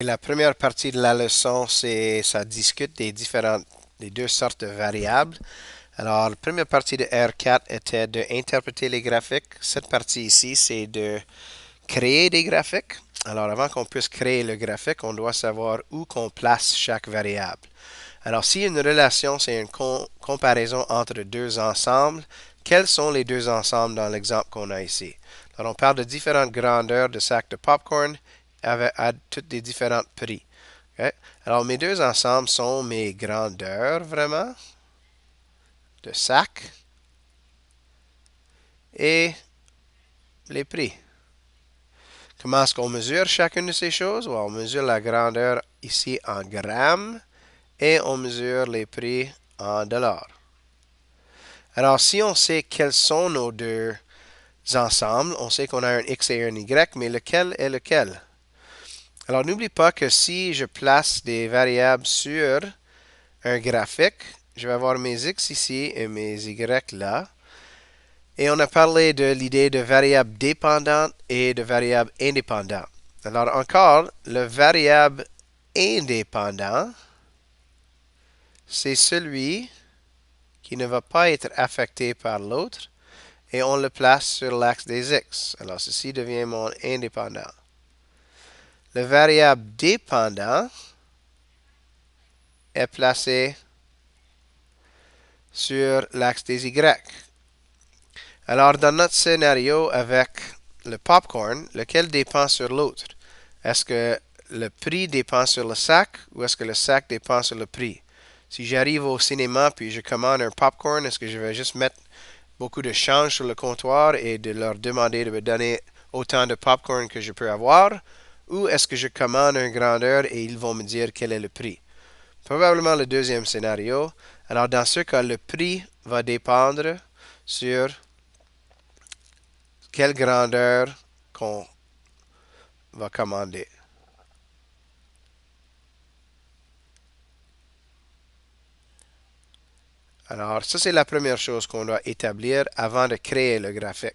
La première partie de la leçon, ça discute des deux sortes de variables. Alors, la première partie de R4 était d'interpréter les graphiques. Cette partie ici, c'est de créer des graphiques. Alors, avant qu'on puisse créer le graphique, on doit savoir où qu'on place chaque variable. Alors, si une relation, c'est une comparaison entre deux ensembles, quels sont les deux ensembles dans l'exemple qu'on a ici? Alors, on parle de différentes grandeurs de sacs de popcorn à toutes des différents prix. Ok? Alors, mes deux ensembles sont mes grandeurs, vraiment, de sacs et les prix. Comment est-ce qu'on mesure chacune de ces choses? Well, on mesure la grandeur ici en grammes et on mesure les prix en dollars. Alors, si on sait quels sont nos deux ensembles, on sait qu'on a un X et un Y, mais lequel est lequel? Alors, n'oublie pas que si je place des variables sur un graphique, je vais avoir mes X ici et mes Y là. Et on a parlé de l'idée de variable dépendante et de variable indépendante. Alors encore, le variable indépendant, c'est celui qui ne va pas être affecté par l'autre et on le place sur l'axe des X. Alors ceci devient mon indépendant. Le variable dépendant est placé sur l'axe des Y. Alors dans notre scénario avec le popcorn, lequel dépend sur l'autre? Est-ce que le prix dépend sur le sac ou est-ce que le sac dépend sur le prix? Si j'arrive au cinéma puis je commande un popcorn, est-ce que je vais juste mettre beaucoup de change sur le comptoir et de leur demander de me donner autant de popcorn que je peux avoir? Ou est-ce que je commande une grandeur et ils vont me dire quel est le prix? Probablement le deuxième scénario. Alors dans ce cas, le prix va dépendre sur quelle grandeur qu'on va commander. Alors, ça, c'est la première chose qu'on doit établir avant de créer le graphique.